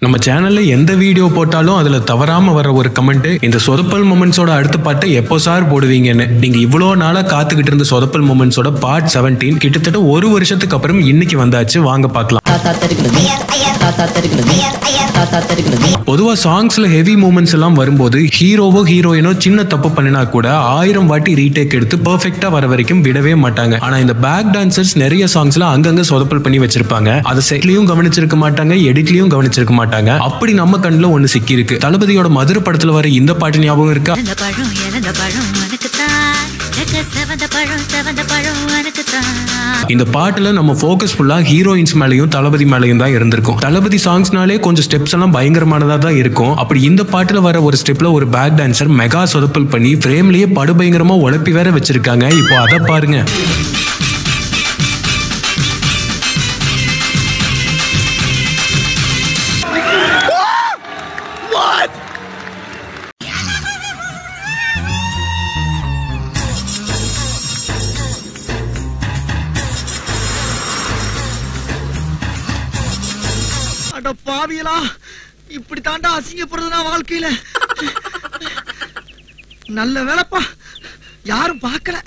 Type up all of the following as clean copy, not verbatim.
நம்ம சேனல்ல எந்த வீடியோ போட்டாலும் அதுல தவறாம வர ஒரு கமெண்ட், இந்த சொதப்பல் மொமெண்ட்ஸோட அடுத்த பாட்டை எப்போ சார் போடுவீங்கன்னு. நீங்க இவ்வளவு நாளா காத்துக்கிட்டு இருந்த சொதப்பல் மொமெண்ட்ஸோட பார்ட் 17 கிட்டத்தட்ட ஒரு வருஷத்துக்கு அப்புறம் இன்னைக்கு வந்தாச்சு. வாங்க பார்க்கலாம். பொதுவா சாங்ஸ்ல ஹெவி மூமெண்ட்ஸ் எல்லாம் வரும்போது ஹீரோவோ ஹீரோயினோ சின்ன தப்பு பண்ணினா கூட 1000 வாட்டி ரீடேக் எடுத்து பெர்ஃபெக்ட்டா வர வரைக்கும் விடவே மாட்டாங்க. ஆனா இந்த பேக் டான்சர்ஸ் நிறைய சாங்ஸ்ல அங்கங்க சொதப்பல் பண்ணி வச்சிருப்பாங்க. அதை செட்லயும் கவனிச்சிருக்க மாட்டாங்க, எடிட்லயும் கவனிச்சிருக்க மாட்டாங்க. அப்படி நம்ம கண்ணுல ஒண்ணு சிக்கி இருக்கு. தளபதியோட மதுரை படத்துல வர இந்த பாட்டு ஞாபகம் இருக்கா? இந்த பாட்டுல நம்ம ஃபோக்கஸ் ஃபுல்லா ஹீரோயின்ஸ் மேலயும் தளபதி மேலயும் தான் இருந்திருக்கும். தளபதி சாங்ஸ்னாலே கொஞ்சம் ஸ்டெப்ஸ் எல்லாம் பயங்கரமானதா தான் இருக்கும். அப்படி இந்த பாட்டுல வர ஒரு ஸ்டெப்ல ஒரு பேக் டான்சர் மெகா சொதப்பல் பண்ணி ஃப்ரேம்லயே படுபயங்கரமா உழப்பி வேற வச்சிருக்காங்க. இப்போ அதை பாருங்க. பாவியலா, இப்படி தாண்டா அசிங்கப்படுறதுனா வாழ்க்கையில. நல்ல வேலைப்பா, யாரும் பார்க்கல.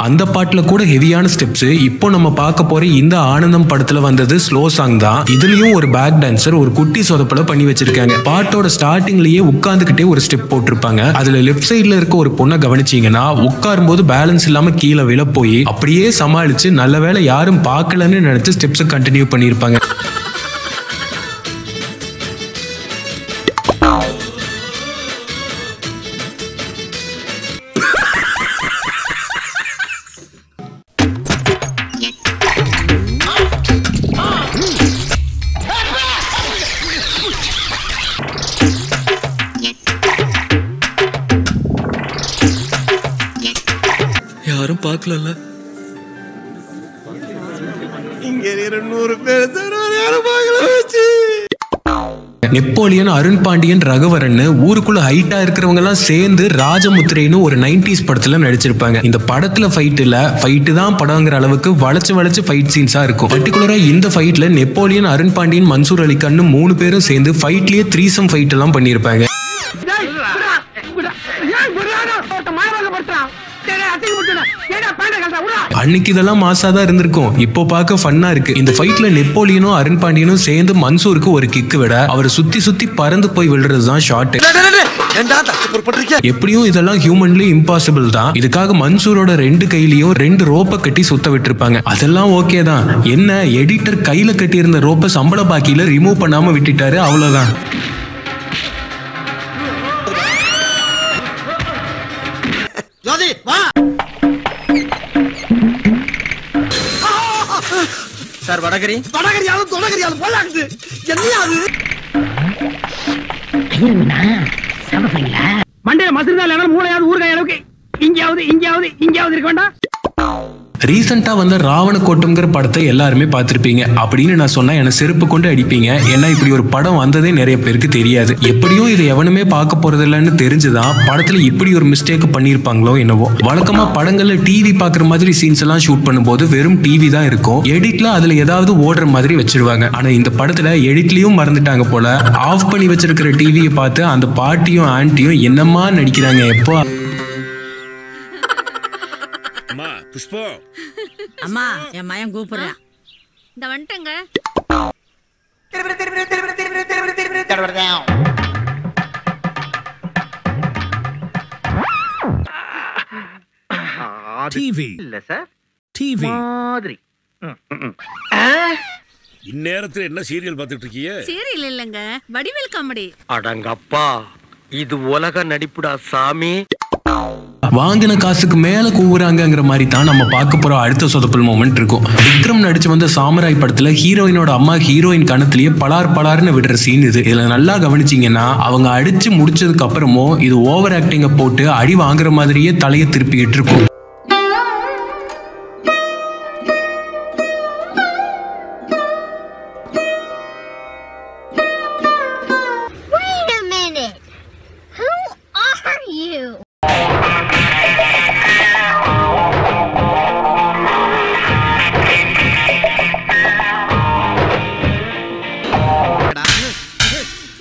அந்த பாட்டுல கூட ஹெவியான ஸ்டெப்ஸ். இப்போ நம்ம பார்க்க போற இந்த ஆனந்தம் படத்துல வந்தது ஸ்லோ சாங் தான். இதுலயும் ஒரு பேக் டான்சர் ஒரு குட்டி சொதப்பல பண்ணி வச்சிருக்காங்க. பாட்டோட ஸ்டார்டிங்லயே உட்கார்ந்துகிட்டே ஒரு ஸ்டெப் போட்டிருப்பாங்க. அதுல லெஃப்ட் சைட்ல இருக்க ஒரு பொண்ணை கவனிச்சீங்கன்னா உட்காரும் போது பேலன்ஸ் இல்லாம கீழே விழ போய் அப்படியே சமாளிச்சு நல்ல வேளை யாரும் பார்க்கலன்னு நினைச்சு ஸ்டெப்ஸ் கண்டினியூ பண்ணிருப்பாங்க. யாரும் பார்க்கல. இங்க 200 பேர் யாரும் பார்க்கல. நெப்போலியன், அருண் பாண்டியன், ரகுவரன் ஊருக்குள்ள ஹைட்டா இருக்கிறவங்க எல்லாம் சேர்ந்து ராஜமுத்திரைன்னு ஒரு 90s படத்துல நடிச்சிருப்பாங்க. இந்த படத்துல ஃபைட் தான் படங்கிற அளவுக்கு வளைச்சு வளைச்சு ஃபைட் சீன்ஸா இருக்கும். பர்டிகுலரா இந்த ஃபைட்ல நெப்போலியன், அருண் பாண்டியன், மன்சூர் அலிகான் 3 பேரும் சேர்ந்து ஃபைட்லயே த்ரீசம் ஃபைட் எல்லாம் பண்ணிருப்பாங்க. அன்னைக்கு இதெல்லாம் மாசாதான் இருந்திருக்கும். இப்போ பார்க்க ஃபன்னா இருக்கு. இந்த ஃபைட்ல நெப்போலியனும் அருண் பாண்டியனும் சேர்ந்து மன்சூருக்கு ஒரு கிக்கு விட அவர் சுத்தி சுத்தி பறந்து போய் விழுறதுதான் ஷாட். எப்படியும் இதெல்லாம் ஹியூமன்லி இம்பாசிபிள் தான். இதுக்காக மன்சூரோட 2 கையிலயும் 2 ரோப்பை கட்டி சுத்த விட்டுருப்பாங்க. அதெல்லாம் ஓகே தான். என்ன, எடிட்டர் கையில கட்டி இருந்த ரோப்பை சம்பள பாக்கியில ரிமூவ் பண்ணாம விட்டுட்டாரு, அவ்வளவுதான். சார், வடகரியாலும் தொடகரியாலும் போலாகுது. என்னையாது மண்டையில மசிறுதா மூளையாவது ஊறுகாய் அளவுக்கு இங்கேயாவது இருக்க வேண்டாம். ரீசெண்டா வந்த ராவண கோட்டம்ங்கிற படத்தை எல்லாருமே பார்த்திருப்பீங்க. அப்படின்னு நான் சொன்னா என்ன செருப்பு கொண்டு அடிப்பீங்க. ஏன்னா இப்படி ஒரு படம் வந்ததே நிறைய பேருக்கு தெரியாது. எப்படியும் இதை எவனுமே பார்க்க போறது இல்லைன்னு தெரிஞ்சுதான் படத்துல இப்படி ஒரு மிஸ்டேக் பண்ணிருப்பாங்களோ என்னவோ. வழக்கமா படங்கள்ல டிவி பாக்குற மாதிரி சீன்ஸ் எல்லாம் ஷூட் பண்ணும்போது வெறும் டிவி தான் இருக்கும். எடிட்ல அதுல ஏதாவது ஓடுற மாதிரி வச்சிருவாங்க. ஆனா இந்த படத்துல எடிட்லயும் மறந்துட்டாங்க போல. ஆஃப் பண்ணி வச்சிருக்கிற டிவியை பார்த்து அந்த பாட்டியும் ஆன்ட்டியும் என்னமா நடிக்கிறாங்க. எப்போ புஷ்பா, அம்மா, என் மயம் கூப்பிடுறேன். இந்த வந்துட்டங்க. டிவி இல்ல சார், டிவி மாதிரி. இந்நேரத்துல என்ன சீரியல் பார்த்துட்டு இருக்கீங்க? சீரியல் இல்லங்க, வடிவேல் காமெடி. அடங்கப்பா, இது உலக நடிப்புடா சாமி. வாங்கின காசுக்கு மேல கூவுறாங்கிற மாதிரி தான் நம்ம பார்க்க போற அடுத்த சொதப்பல் மொமெண்ட் இருக்கும். விக்ரம் நடிச்சு வந்த சாமராய் படத்துல ஹீரோயினோட அம்மா ஹீரோயின் கணத்திலேயே பலார்னு விடுற சீன் இது. இதுல நல்லா கவனிச்சீங்கன்னா அவங்க அடிச்சு முடிச்சதுக்கு அப்புறமும் இது ஓவர் ஆக்டிங்க போட்டு அடி வாங்குற மாதிரியே தலையை திருப்பிக்கிட்டு இருக்கும்.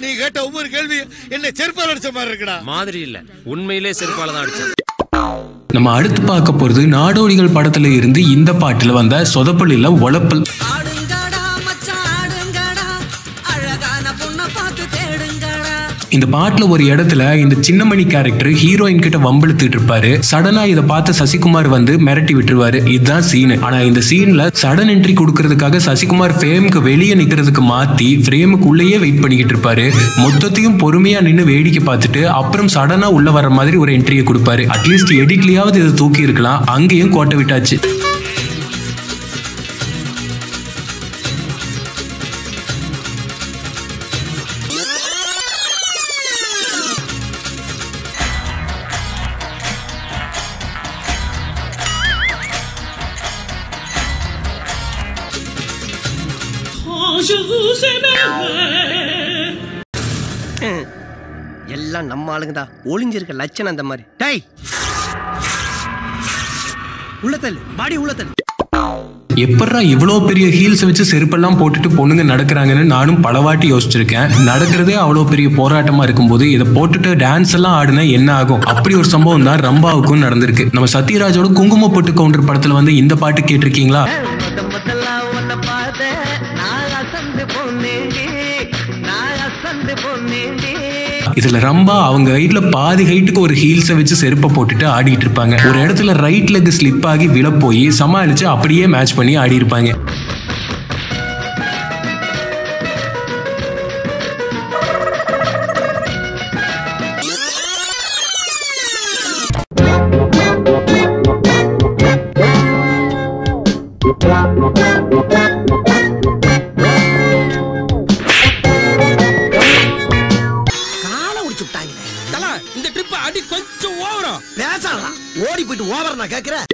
நீ கேட்ட ஒவ்வொரு கேள்வி என்ன செருப்பால் அடிச்ச மாதிரி இருக்குடா. மாதிரி இல்ல, உண்மையிலே செருப்பால தான் அடிச்சது. நம்ம அடுத்து பார்க்க போறது நாடோடிகள் படத்துல இருந்து இந்த பாட்டுல வந்த சொதப்பல் இல்ல உழப்பல். இந்த பாட்டுல ஒரு இடத்துல இந்த சின்னமணி கேரக்டர் ஹீரோயின் கிட்ட வம்பிழுத்துட்டு இருப்பாரு. சடனா இதை பார்த்து சசிகுமார் வந்து மிரட்டி விட்டுருவாரு. இதுதான் சீன். ஆனா இந்த சீன்ல சடன் என்ட்ரி கொடுக்கறதுக்காக சசிகுமார் ஃப்ரேமுக்கு வெளியே நிக்கிறதுக்கு மாத்தி ஃப்ரேமுக்குள்ளேயே வெயிட் பண்ணிக்கிட்டு இருப்பாரு. மொத்தத்தையும் பொறுமையா நின்று வேடிக்கை பார்த்துட்டு அப்புறம் சடனா உள்ள வர மாதிரி ஒரு என்ட்ரியை கொடுப்பாரு. அட்லீஸ்ட் எடிட்லயாவது இதை தூக்கி இருக்கலாம். அங்கேயும் கோட்டை விட்டாச்சு. எல்லாம் நம்ம ஆளுங்கதான். ஒளிஞ்சிருக்க லட்சணம் அந்த மாதிரி. டேய் உள்ளத்தல் பாடி உள்ளத்தல். எப்படா இவ்வளோ பெரிய ஹீல்ஸ் வச்சு செருப்பெல்லாம் போட்டுட்டு பொண்ணுங்க நடக்கிறாங்கன்னு நானும் பலவாட்டி யோசிச்சிருக்கேன். நடக்கிறதே அவ்வளோ பெரிய போராட்டமா இருக்கும்போது இதை போட்டுட்டு டான்ஸ் எல்லாம் ஆடுனா என்ன ஆகும்? அப்படி ஒரு சம்பவம் தான் ரம்பாவுக்கும் நடந்திருக்கு. நம்ம சத்யராஜோட குங்கும பொட்டு கவுண்டர் படத்துல வந்து இந்த பாட்டு கேட்டிருக்கீங்களா? இதுல ரம்பா அவங்க ஹைட்ல பாதி ஹைட்டுக்கு ஒரு ஹீல்ஸை வச்சு செருப்பை போட்டுட்டு ஆடிட்டு இருப்பாங்க. ஒரு இடத்துல ரைட் லெக் ஸ்லிப் ஆகி விழ போய் சமாளிச்சு அப்படியே மேட்ச் பண்ணி ஆடி இருப்பாங்க. ஓடி போயிட்டு ஓவர் நான் கேக்குறேன்.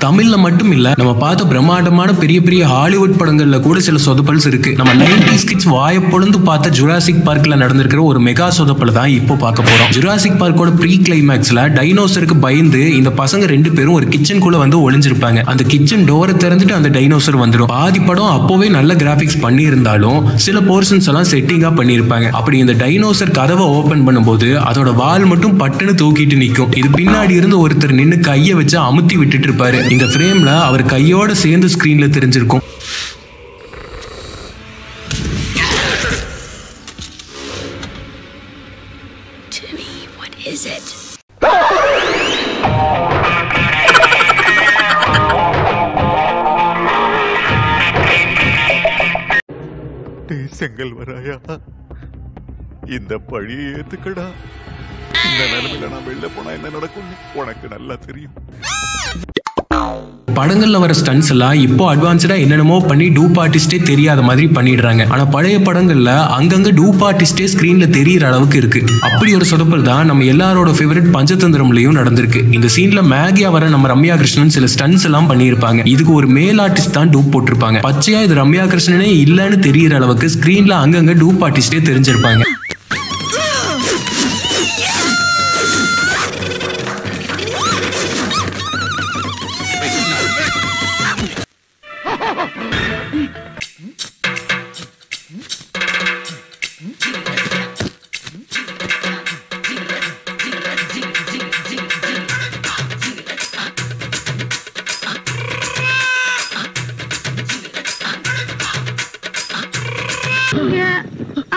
தமிழ்ல மட்டும் இல்ல, நம்ம பார்த்த பிரம்மாண்டமான பெரிய பெரிய ஹாலிவுட் படங்கள்ல கூட சில சொதப்பல்ஸ் இருக்கு. நம்ம 90s கிட்ஸ் வாய பொழுது பார்த்த ஜுராசிக் பார்க்ல நடந்திருக்கிற ஒரு மெகா சொதப்பல் தான் இப்போ பார்க்க போறோம். ஜுராசிக் பார்க்கோட ப்ரீ கிளைமேக்ஸ்ல டைனோசருக்கு பயந்து இந்த பசங்க 2 பேரும் ஒரு கிச்சனுக்குள்ள வந்து ஒளிஞ்சிருப்பாங்க. அந்த கிச்சன் டோரை திறந்துட்டு அந்த டைனோசர் வந்துடும். பாதி படம் அப்போவே நல்ல கிராபிக்ஸ் பண்ணி இருந்தாலும் சில போர்ஷன்ஸ் எல்லாம் செட்டிங்கா பண்ணிருப்பாங்க. அப்படி இந்த டைனோசர் கதவை ஓபன் பண்ணும்போது அதோட வால் மட்டும் பட்டுன்னு தூக்கிட்டு நிக்கும். இது பின்னாடி இருந்து ஒருத்தர் நின்னு கையை வச்சு அமுத்தி விட்டுட்டு இருப்பாரு. இந்த ஃப்ரேம்ல அவர் கையோட சேர்ந்து ஸ்கிரீன்ல தெரிஞ்சிருக்கும். செங்கல் வராயா, இந்த பழியை ஏத்துக்கடா. இந்த நிலைமையில நான் வெளில போனா என்ன நடக்கும் உனக்கு நல்லா தெரியும். படங்கள்ல வர ஸ்டன்ஸ் எல்லாம் இப்போ அட்வான்ஸ்டா என்னென்னமோ பண்ணி டூப் ஆர்டிஸ்டே தெரியாத மாதிரி பண்ணிடுறாங்க. ஆனா பழைய படங்கள்ல அங்கங்க டூப் ஆர்டிஸ்டே ஸ்கிரீன்ல தெரியற அளவுக்கு இருக்கு. அப்படி ஒரு சொதப்பல் தான் நம்ம எல்லாரோட ஃபேவரட் பஞ்சதந்திரம்லயும் நடந்திருக்கு. இந்த சீன்ல மேகியா வர நம்ம ரம்யா கிருஷ்ணன் சில ஸ்டன்ஸ் எல்லாம் பண்ணியிருப்பாங்க. இதுக்கு ஒரு மேல் ஆர்டிஸ்ட் தான் டூப் போட்டிருப்பாங்க. பச்சையா இது ரம்யா கிருஷ்ணனே இல்லன்னு தெரியற அளவுக்கு ஸ்கிரீன்ல அங்கங்க டூப் ஆர்டிஸ்டே தெரிஞ்சிருப்பாங்க.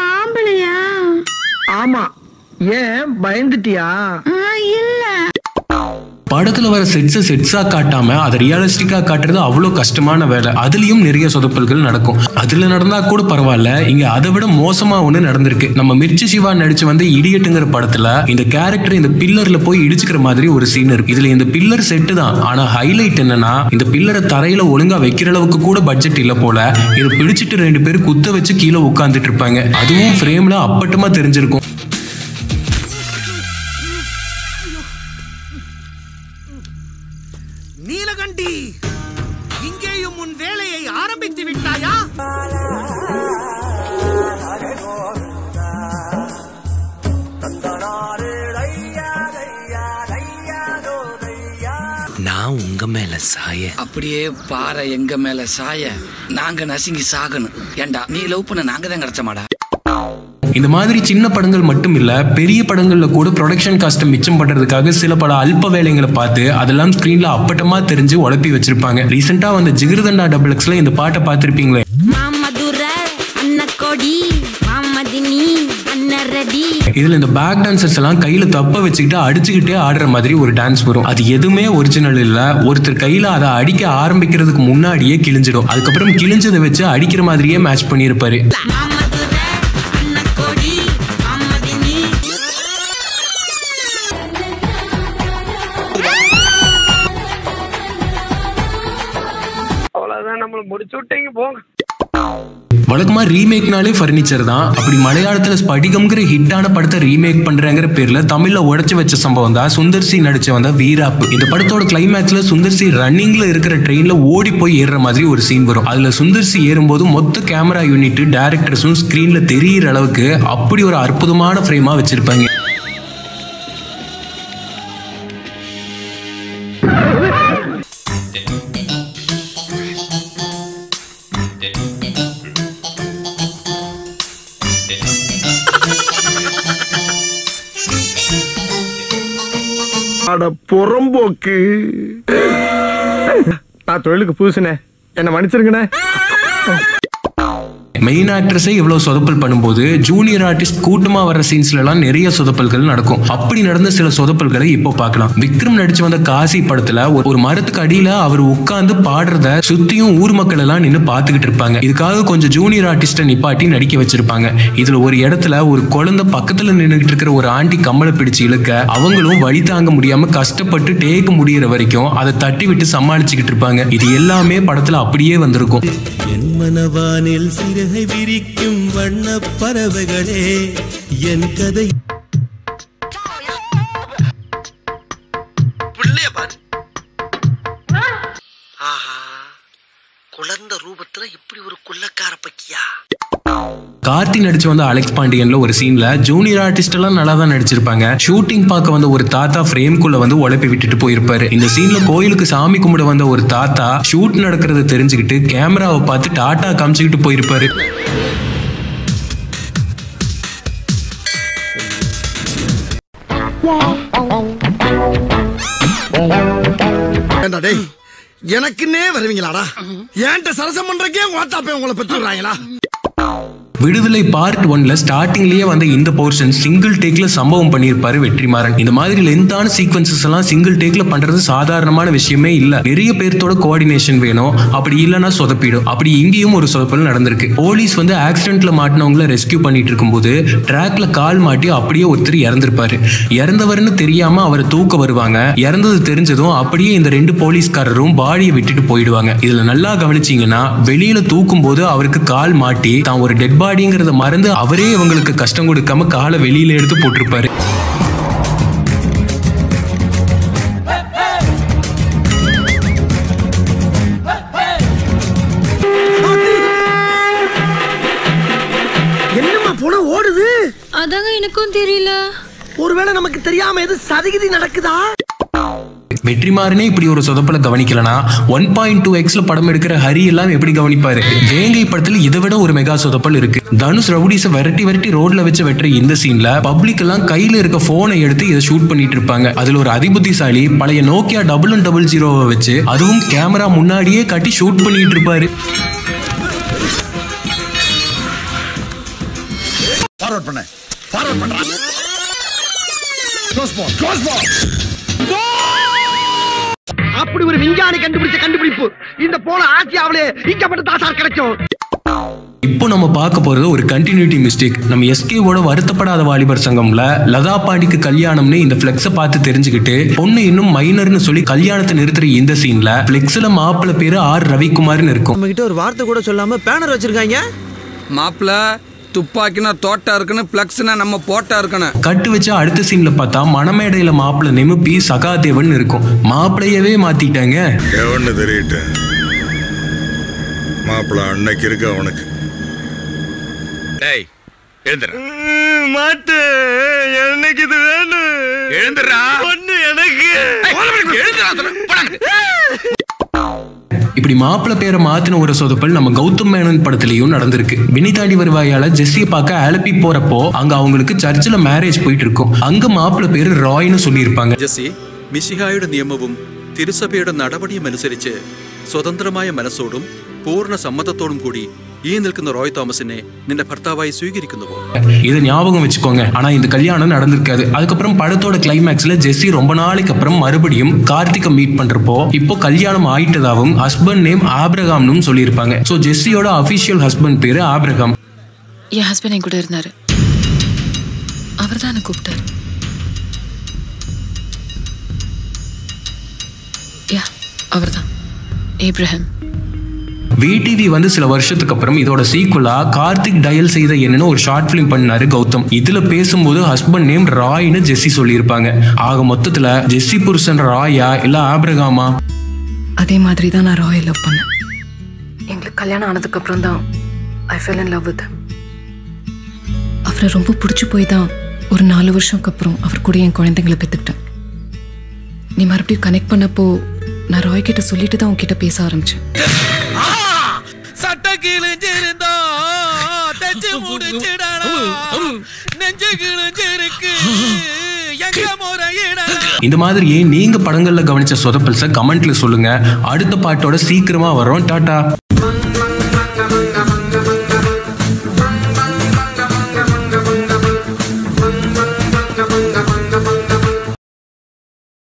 ஆம்பளையா? ஆமா. ஏன் பயந்துட்டியா? இல்ல. படத்துல வர செட்ஸா காட்டாம அதை ரியலிஸ்டிக்கா காட்டுறது அவ்வளவு கஷ்டமான வேலை. அதுலயும் நிறைய சொதப்பல்கள் நடக்கும். அதுல நடந்தா கூட பரவாயில்ல, இங்க அதை விட மோசமா ஒண்ணு நடந்திருக்கு. நம்ம மிர்ச்சி சிவா நடிச்சு வந்து இடியட்டுங்கிற படத்துல இந்த கேரக்டர் இந்த பில்லர்ல போய் இடிச்சுக்கிற மாதிரி ஒரு சீன் இருக்கு. இதுல இந்த பில்லர் செட்டு தான். ஆனா ஹைலைட் என்னன்னா, இந்த பில்லரை தரையில ஒழுங்கா வைக்கிற அளவுக்கு கூட பட்ஜெட் இல்ல போல. இதை பிடிச்சிட்டு 2 பேர் குத்த வச்சு கீழே உட்கார்ந்துட்டு இருப்பாங்க. அதுவும் ஃப்ரேம்ல அப்பட்டமா தெரிஞ்சிருக்கும். நீலகண்டி, இங்கேயும் உன் வேலையை ஆரம்பித்து விட்டாயா? நான் உங்க மேல சாய அப்படியே பாறை எங்க மேல சாய நாங்க நசுங்கி சாகணும். ஏண்டா நீ லவ் பண்ண நாங்க தான் கிடைச்ச மாடா. இந்த மாதிரி சின்ன படங்கள் மட்டும் இல்ல, பெரிய படங்கள்ல கூட ப்ரொடக்ஷன் காஸ்ட் மிச்சம் பண்றதுக்காக சில பல அல்ப வேலைகளை பார்த்து அதெல்லாம் ஸ்கிரீன்ல அப்பட்டமா தெரிஞ்சு உழப்பி வச்சிருப்பாங்க. ரீசெண்டா வந்த ஜிகிருதண்டா டபுள்எக்ஸ்ல இந்த பாட்டை பார்த்திருப்பீங்களே. இதுல இந்த பேக் டான்சர்ஸ் எல்லாம் கையில தப்ப வச்சுக்கிட்டு அடிச்சுக்கிட்டே ஆடுற மாதிரி ஒரு டான்ஸ் வரும். அது எதுவுமே ஒரிஜினல் இல்ல. ஒருத்தர் கையில அதை அடிக்க ஆரம்பிக்கிறதுக்கு முன்னாடியே கிழிஞ்சிடும். அதுக்கப்புறம் கிழிஞ்சதை வச்சு அடிக்கிற மாதிரியே மேட்ச் பண்ணியிருப்பாரு. அவ்வளவுதான், நம்மள முடிச்சு விட்டீங்க போங்க. வழக்கமா ரீமேக்னாலே பர்னிச்சர் தான். அப்படி மலையாளத்துல ஸ்படிகம்ங்கிற ஹிட்டான படத்தை ரீமேக் பண்றாங்கிற பேர்ல தமிழ்ல உடைச்சு வச்ச சம்பவம் தான் சுந்தர்சி நடிச்ச வந்த வீராப்பு. இந்த படத்தோட கிளைமேக்ஸ்ல சுந்தர்சி ரன்னிங்ல இருக்கிற ட்ரெயின்ல ஓடி போய் ஏறுற மாதிரி ஒரு சீன் வரும். அதுல சுந்தர்சி ஏறும்போது மொத்த கேமரா யூனிட் டைரக்டர்ஸும் ஸ்கிரீன்ல தெரியிற அளவுக்கு அப்படி ஒரு அற்புதமான ஃப்ரேமா வச்சிருப்பாங்க. புறம்போக்கு, நான் தொழிலுக்கு புதுசுனே, என்ன மன்னிச்சிருங்கண்ணே. மெயின் ஆக்ட்ரஸே இவ்வளவு சொதப்பல் பண்ணும்போது ஜூனியர் ஆர்டிஸ்ட் கூட்டமா வர சீன்ஸ்ல எல்லாம் நிறைய சொதப்பல்கள் நடக்கும். அப்படி நடந்த சில சொதப்பல்களை இப்போ பார்க்கலாம். விக்ரம் நடிச்சு வந்த காசி படத்துல ஒரு மரத்துக்கு அடியில அவர் உட்கார்ந்து பாடுறத சுத்தியும் ஊர் மக்கள் எல்லாம் நின்று பாத்துக்கிட்டு இருப்பாங்க. இதுக்காக கொஞ்சம் ஜூனியர் ஆர்டிஸ்ட நிப்பாட்டி நடிக்க வச்சிருப்பாங்க. இதுல ஒரு இடத்துல ஒரு குழந்தை பக்கத்துல நின்றுட்டு இருக்கிற ஒரு ஆண்டி கம்மலை பிடிச்சு இழுக்க அவங்களும் வழி தாங்க முடியாம கஷ்டப்பட்டு டேக் முடியற வரைக்கும் அதை தட்டி விட்டு சமாளிச்சுக்கிட்டு இருப்பாங்க. இது எல்லாமே படத்துல அப்படியே வந்திருக்கும். என் மனவானில் சிறகை விரிக்கும் வண்ண பறவைகளே என் கதை. பிள்ளைய பாரு, ஆஹா, குழந்தை ரூபத்துல இப்படி ஒரு குள்ளக்கார பக்கியா. கார்த்தி நடிச்சு வந்த அலெக்ஸ் பாண்டியன்ல ஒரு சீன்ல ஜூனியர் ஆர்டிஸ்ட் எல்லாம் நல்லா தான் நடிச்சிருப்பாங்க. ஷூட்டிங் பார்க்க வந்த ஒரு தாத்தா ஃப்ரேம்குள்ள வந்து உழப்பி விட்டுட்டு போயிருப்பாரு. இந்த சீன்ல கோயிலுக்கு சாமி கும்பிட வந்த ஒரு தாத்தா ஷூட் நடக்கிறத தெரிஞ்சுக்கிட்டு கேமராவை பார்த்து டாட்டா காமிச்சுக்கிட்டு போயிருப்பாரு. எனக்குன்னே வருவீங்களாடா? ஏன்ட்ட சரசம் பண்றக்கே வாத்தாப்பே உங்களை பெற்றுறாங்களா? விடுதலை பார்ட் 1ல ஸ்டார்டிங்லயே வந்த இந்த போர்ஷன் சிங்கிள் டேக்ல சம்பவம் பண்ணியிருப்பாரு வெற்றிமாறன். இந்த மாதிரி லென்த்தான சீக்வன்சஸ் எல்லாம் சிங்கிள் டேக்ல பண்றது சாதாரணமான விஷயமே இல்ல. நிறைய பேர்த்தோட கோஆர்டினேஷன் வேணும். அப்படி இல்லைன்னா சொதப்பிடும். அப்படி இங்கேயும் ஒரு சொதப்பல் நடந்திருக்கு. போலீஸ் வந்து ஆக்சிடென்ட்ல மாட்டினவங்களை ரெஸ்கியூ பண்ணிட்டு இருக்கும்போது ட்ராக்ல கால் மாட்டி அப்படியே ஒருத்தர் இறந்திருப்பாரு. இறந்தவர்னு தெரியாம அவரை தூக்க வருவாங்க. இறந்தது தெரிஞ்சதும் அப்படியே இந்த 2 போலீஸ்காரரும் பாடியை விட்டுட்டு போயிடுவாங்க. இதுல நல்லா கவனிச்சீங்கன்னா வெளியில தூக்கும் போது அவருக்கு கால் மாட்டி தான் ஒரு டெட் பாடிங்கிறத மறந்து அவரே இவங்களுக்கு கஷ்டம் கொடுக்காம காலை வெளியில எடுத்து போட்டிருப்பாரு. என்னம்மா போன ஓடுது? அதாங்க எனக்கும் தெரியல. ஒருவேளை நமக்கு தெரியாம எது சதிகிதி நடக்குதா? வெற்றிமாறனே இப்படி ஒரு சொதப்பலை கவனிக்கலனா 1.2x படம் எடுக்கிற ஹரி எல்லாம் எப்படி கவனிப்பாரு? வேங்கை படத்துல இதை விட ஒரு மெகா சொதப்பல் இருக்கு. தனுஷ் ரவுடிஸை விரட்டி ரோட்ல வச்சு வெட்டுற இந்த சீன்ல பப்ளிக் எல்லாம் கையில இருக்க போனை எடுத்து இதை ஷூட் பண்ணிட்டு இருப்பாங்க. அதுல ஒரு அதிபுத்திசாலி பழைய நோக்கியா 1100 வச்சு அதுவும் கேமரா முன்னாடியே கட்டி ஷூட் பண்ணிட்டு இருப்பாரு. ஃபார்வர்ட் பண்ண ஃபார்வர்ட் பண்றா. Close ball close ball. அப்படி ஒரு விஞ்ஞானி கண்டுபிடிச்ச கண்டுபிடிப்பு இந்த போன ஆசியாவிலே இங்கப்பட்ட தாசார் கிடைக்கும். இப்போ நம்ம பார்க்க போறது ஒரு கண்டினியூட்டி மிஸ்டேக். நம்ம எஸ்கேவோட வருத்தப்படாத வாலிபர் சங்கம்ல லதா பாண்டிக்கு கல்யாணம்னு இந்த பிளெக்ஸை பார்த்து தெரிஞ்சுக்கிட்டு பொண்ணு இன்னும் மைனர்னு சொல்லி கல்யாணத்தை நிறுத்துற இந்த சீன்ல பிளெக்ஸ்ல மாப்பிள்ள பேரு ஆர் ரவிக்குமார்னு இருக்கும். நம்ம கிட்ட ஒரு வார்த்தை கூட சொல்லாம பேனர் வச்சிருக்காங்க. மாப்பிள்ள துப்பாக்கினா தோட்டா இருக்குன்னு பிளக்ஸ்னா நம்ம போட்டா இருக்கணும். கட்டு வச்சா அடுத்த சீன்ல பார்த்தா மணமேடையில மாப்பிள்ள நிமிப்பி சகாதேவன் இருக்கும். மாப்பிள்ளையவே மாத்திட்டாங்க. எவன்னு தெரியட்ட மாப்பிள்ள அன்னைக்கு இருக்க அவனுக்கு. டேய் எழுந்துற. மாட்டு எனக்கு இது வேணும். எழுந்துறா. பொண்ணு எனக்கு. எழுந்துறா. இப்படி மாப்பிள்ளை பேரை மாத்தின ஒரு சொதப்பல் நம்ம கௌதம் மேனன் படத்திலையும் நடந்திருக்கு. வினிதாண்டி வருவாயால ஜெஸ்ஸியை பார்க்க ஆலப்பி போறப்போ அங்க அவங்களுக்கு சர்ச்சில் மேரேஜ் போயிட்டு இருக்கும். அங்க மாப்பிள்ளை பேரு ராய்னு சொல்லியிருப்பாங்க. ജെസ്സി മിശിഹായുടെ നിയമവും തിരുസഭയുടെ നടപടിയും അനുസരിച്ച് സ്വതന്ത്രമായ മനസ്സോടും പൂർണ്ണ സമ്മതത്തോടും കൂടി ഈ നിൽക്കുന്ന റോയ് തോമസിനെ നിന്റെ ഭർത്താവായി സ്വീകരിക്കുന്നുവോ? இதை ஞாபகம் வச்சுக்கோங்க. ஆனா இந்த கல்யாணம் நடந்திருக்காது. அதுக்கப்புறம் படத்தோட கிளைமேக்ஸ்ல ஜெஸ்ஸி ரொம்ப நாளைக்கு அப்புறம் மறுபடியும் கார்த்திகை மீட் பண்றப்போ இப்போ கல்யாணம் ஆயிட்டதாவும் ஹஸ்பண்ட் நேம் ஆப்ரகாம்னு சொல்லியிருப்பாங்க. சோ ஜெஸ்ஸியோட அபிஷியல் ஹஸ்பண்ட் பேரு ஆப்ரகாம். என் ஹஸ்பண்ட் என் கூட இருந்தாரு. அவர் தான் கூப்பிட்டாரு. அவர்தான் ஏப்ரஹாம். VTV வந்து சில வருஷத்துக்கு அப்புறம் இதோட சீக்குவலா கார்த்திக் டயல் செய்த என்னன்னு ஒரு ஷார்ட் பிலிம் பண்ணாரு கௌதம். இதுல பேசும்போது ஹஸ்பண்ட் நேம் ராய்னு ஜெஸ்ஸி சொல்லியிருப்பாங்க. ஆக மொத்தத்துல ஜெஸ்ஸி புருஷன் ராயா இல்ல ஆப்ரகாமா? அதே மாதிரி தான் நான் ராயை லவ் பண்ணேன். எங்களுக்கு கல்யாணம் ஆனதுக்கு அப்புறம் தான் I fell in love with him. அவரை ரொம்ப பிடிச்சி போய் தான் ஒரு 4 வருஷம்க்கு அப்புறம் அவர் கூட என் குழந்தைங்களை பெற்றுக்கிட்டேன். நீ மறுபடியும் கனெக்ட் பண்ணப்போ நான் ராய் கிட்ட சொல்லிட்டு தான் உன்கிட்ட பேச ஆரம்பிச்சேன். சட்ட கிழிஞ்சிருந்தா தச்சு முடிச்சிடடா, நெஞ்சு கிழிஞ்சிருக்கு எங்க முறையிடா. இந்த மாதிரியே நீங்க படங்கள்ல கவனிச்ச சொதப்பல்ஸ கமெண்ட்ல சொல்லுங்க. அடுத்த பாட்டோட சீக்கிரமா வரோம். டாடா.